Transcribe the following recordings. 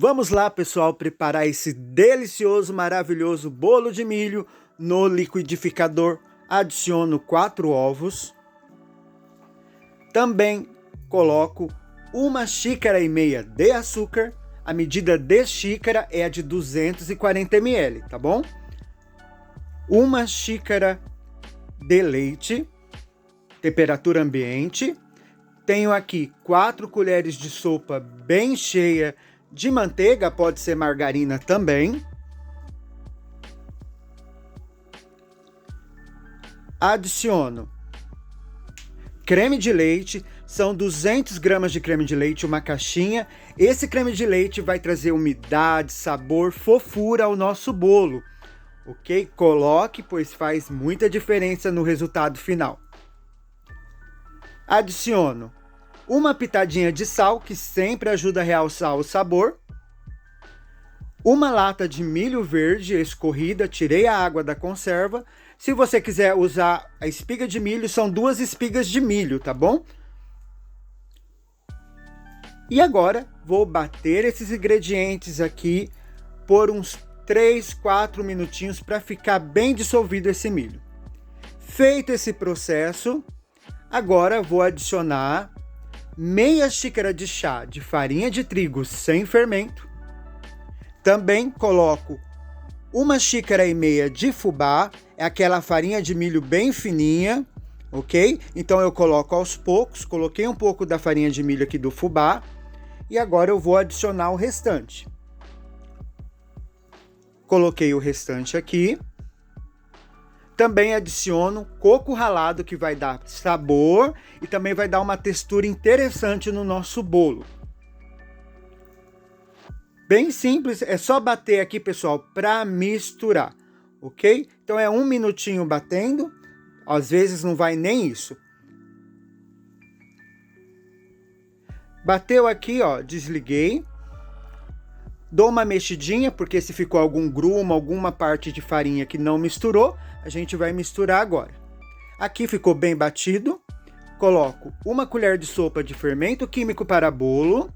Vamos lá, pessoal, preparar esse delicioso, maravilhoso bolo de milho no liquidificador. Adiciono 4 ovos. Também coloco 1,5 xícaras de açúcar. A medida de xícara é a de 240 ml, tá bom? 1 xícara de leite, temperatura ambiente. Tenho aqui 4 colheres de sopa bem cheia de manteiga, pode ser margarina também. Adiciono creme de leite, são 200 gramas de creme de leite, uma caixinha. Esse creme de leite vai trazer umidade, sabor, fofura ao nosso bolo, ok? Coloque, pois faz muita diferença no resultado final. Adiciono uma pitadinha de sal, que sempre ajuda a realçar o sabor. Uma lata de milho verde escorrida, tirei a água da conserva. Se você quiser usar a espiga de milho, são 2 espigas de milho, tá bom? E agora, vou bater esses ingredientes aqui por uns 3, 4 minutinhos para ficar bem dissolvido esse milho. Feito esse processo, agora vou adicionar meia xícara de chá de farinha de trigo sem fermento. Também coloco 1,5 xícaras de fubá, é aquela farinha de milho bem fininha, ok? Então eu coloco aos poucos, coloquei um pouco da farinha de milho aqui do fubá e agora eu vou adicionar o restante. Coloquei o restante aqui. Também adiciono coco ralado, que vai dar sabor e também vai dar uma textura interessante no nosso bolo. Bem simples, é só bater aqui, pessoal, para misturar, ok? Então é 1 minutinho batendo, às vezes não vai nem isso. Bateu aqui, ó, desliguei. Dou uma mexidinha, porque se ficou algum grumo, alguma parte de farinha que não misturou, a gente vai misturar agora. Aqui ficou bem batido. Coloco 1 colher de sopa de fermento químico para bolo.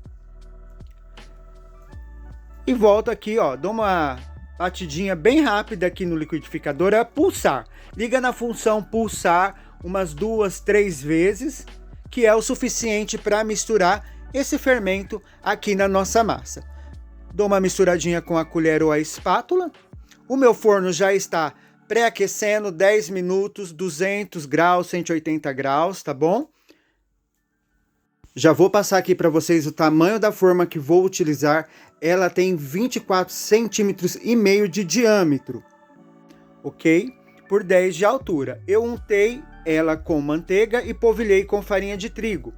E volto aqui, ó, dou uma batidinha bem rápida aqui no liquidificador, a pulsar. Liga na função pulsar umas 2, 3 vezes, que é o suficiente para misturar esse fermento aqui na nossa massa. Dou uma misturadinha com a colher ou a espátula. O meu forno já está pré-aquecendo, 10 minutos, 200 graus, 180 graus, tá bom? Já vou passar aqui para vocês o tamanho da forma que vou utilizar. Ela tem 24 centímetros e meio de diâmetro, ok? Por 10 de altura. Eu untei ela com manteiga e polvilhei com farinha de trigo.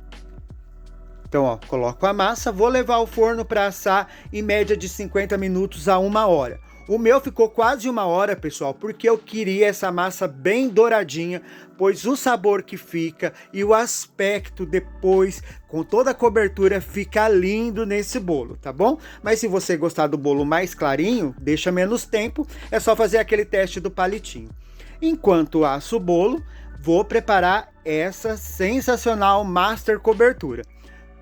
Então, ó, coloco a massa, vou levar ao forno para assar em média de 50 minutos a 1 hora. O meu ficou quase 1 hora, pessoal, porque eu queria essa massa bem douradinha, pois o sabor que fica e o aspecto depois, com toda a cobertura, fica lindo nesse bolo, tá bom? Mas se você gostar do bolo mais clarinho, deixa menos tempo, é só fazer aquele teste do palitinho. Enquanto asso o bolo, vou preparar essa sensacional master cobertura.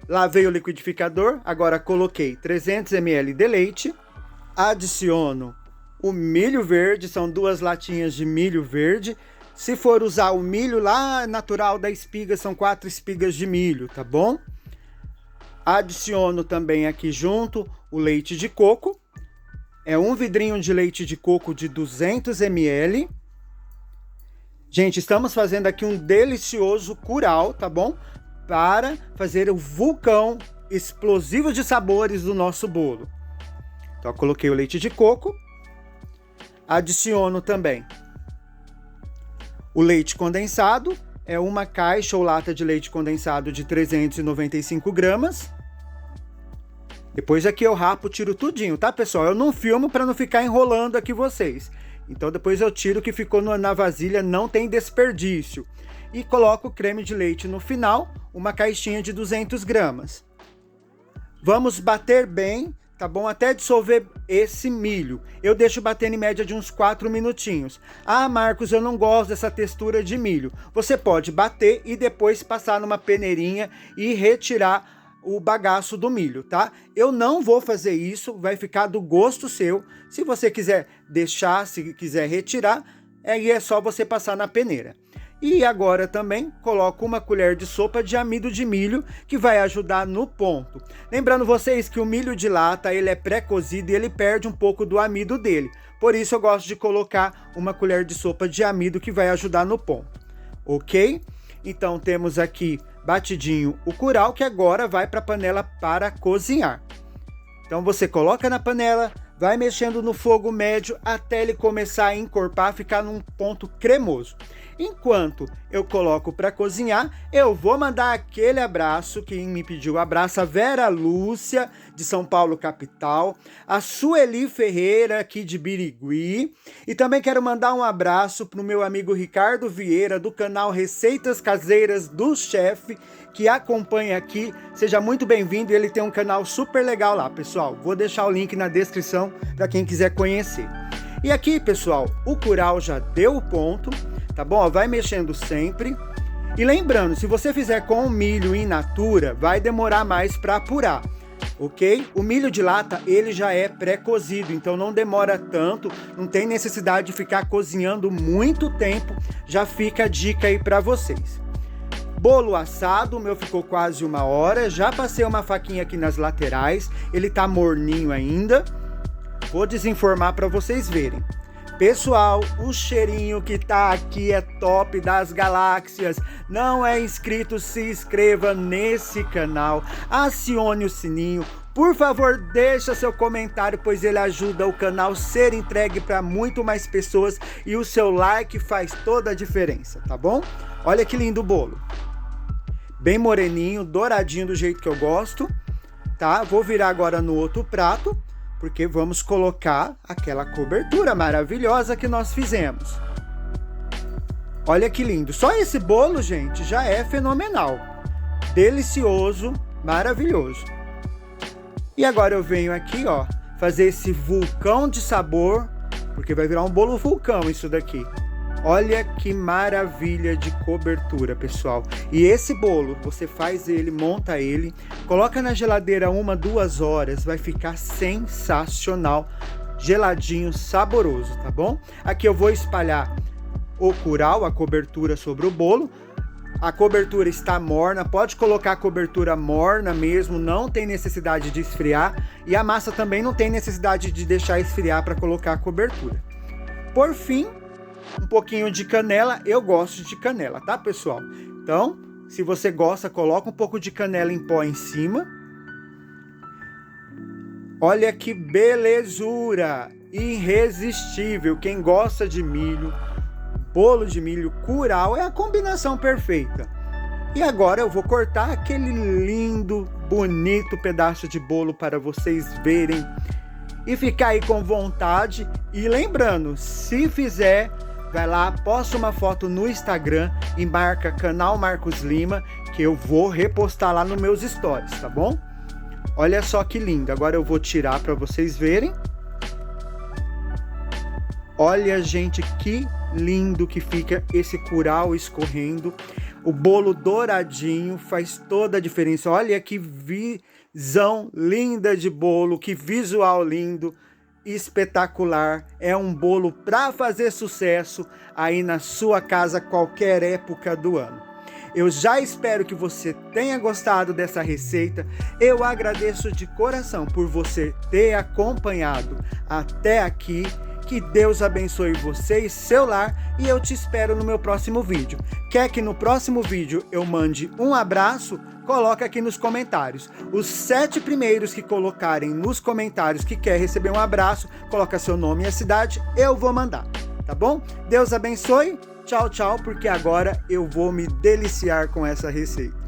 Lavei o liquidificador, agora coloquei 300 ml de leite, adiciono o milho verde, são 2 latinhas de milho verde. Se for usar o milho lá natural da espiga, são 4 espigas de milho, tá bom? Adiciono também aqui junto o leite de coco, é 1 vidrinho de leite de coco de 200 ml. Gente, estamos fazendo aqui um delicioso curau, tá bom? Para fazer o vulcão explosivo de sabores do nosso bolo. Então, eu coloquei o leite de coco, adiciono também o leite condensado, é 1 caixa ou lata de leite condensado de 395 gramas. Depois aqui eu rapo, tiro tudinho, tá, pessoal? Eu não filmo para não ficar enrolando aqui vocês. Então depois eu tiro o que ficou na vasilha, não tem desperdício. E coloco o creme de leite no final, 1 caixinha de 200 gramas. Vamos bater bem, tá bom? Até dissolver esse milho. Eu deixo batendo em média de uns 4 minutinhos. Ah, Marcos, eu não gosto dessa textura de milho. Você pode bater e depois passar numa peneirinha e retirar o bagaço do milho, tá? Eu não vou fazer isso, vai ficar do gosto seu. Se você quiser deixar, se quiser retirar, aí é só você passar na peneira. E agora também coloco uma colher de sopa de amido de milho, que vai ajudar no ponto. Lembrando vocês que o milho de lata, ele é pré-cozido e ele perde um pouco do amido dele. Por isso eu gosto de colocar uma colher de sopa de amido, que vai ajudar no ponto. Ok? Então temos aqui batidinho o curau, que agora vai para a panela para cozinhar. Então você coloca na panela, vai mexendo no fogo médio até ele começar a encorpar, ficar num ponto cremoso. Enquanto eu coloco para cozinhar, eu vou mandar aquele abraço. Quem me pediu abraço, a Vera Lúcia, de São Paulo, capital, a Sueli Ferreira, aqui de Birigui, e também quero mandar um abraço para o meu amigo Ricardo Vieira, do canal Receitas Caseiras do Chefe, que acompanha aqui. Seja muito bem-vindo, ele tem um canal super legal lá, pessoal. Vou deixar o link na descrição para quem quiser conhecer. E aqui, pessoal, o curau já deu o ponto, tá bom? Vai mexendo sempre. E lembrando, se você fizer com o milho in natura, vai demorar mais para apurar, ok? O milho de lata, ele já é pré-cozido, então não demora tanto, não tem necessidade de ficar cozinhando muito tempo. Já fica a dica aí para vocês. Bolo assado, o meu ficou quase 1 hora, já passei uma faquinha aqui nas laterais, ele tá morninho ainda. Vou desenformar para vocês verem. Pessoal, o cheirinho que tá aqui é top das galáxias. Não é inscrito, se inscreva nesse canal, acione o sininho. Por favor, deixa seu comentário, pois ele ajuda o canal a ser entregue para muito mais pessoas e o seu like faz toda a diferença, tá bom? Olha que lindo o bolo. Bem moreninho, douradinho do jeito que eu gosto, tá? Vou virar agora no outro prato, porque vamos colocar aquela cobertura maravilhosa que nós fizemos. Olha que lindo. Só esse bolo, gente, já é fenomenal. Delicioso, maravilhoso. E agora eu venho aqui, ó, fazer esse vulcão de sabor, porque vai virar um bolo vulcão isso daqui. Olha que maravilha de cobertura, pessoal. E esse bolo, você faz ele, monta ele, coloca na geladeira 1, 2 horas, vai ficar sensacional, geladinho, saboroso, tá bom? Aqui eu vou espalhar o curau, a cobertura sobre o bolo. A cobertura está morna, pode colocar a cobertura morna mesmo, não tem necessidade de esfriar. E a massa também não tem necessidade de deixar esfriar para colocar a cobertura. Por fim, um pouquinho de canela. Eu gosto de canela, tá, pessoal? Então, se você gosta, coloca um pouco de canela em pó em cima. Olha que belezura! Irresistível! Quem gosta de milho, bolo de milho, curau, é a combinação perfeita. E agora eu vou cortar aquele lindo, bonito pedaço de bolo para vocês verem e ficar aí com vontade. E lembrando, se fizer, vai lá, posta uma foto no Instagram e marca canal Marcos Lima, que eu vou repostar lá nos meus stories, tá bom? Olha só que lindo. Agora eu vou tirar para vocês verem. Olha, gente, que lindo que fica esse curau escorrendo. O bolo douradinho faz toda a diferença. Olha que visão linda de bolo, que visual lindo. Espetacular, é um bolo para fazer sucesso aí na sua casa, qualquer época do ano. Eu já espero que você tenha gostado dessa receita. Eu agradeço de coração por você ter acompanhado até aqui. Que Deus abençoe você e seu lar, e eu te espero no meu próximo vídeo. Quer que no próximo vídeo eu mande um abraço? Coloca aqui nos comentários. Os 7 primeiros que colocarem nos comentários que quer receber um abraço, coloca seu nome e a cidade, eu vou mandar, tá bom? Deus abençoe, tchau, tchau, porque agora eu vou me deliciar com essa receita.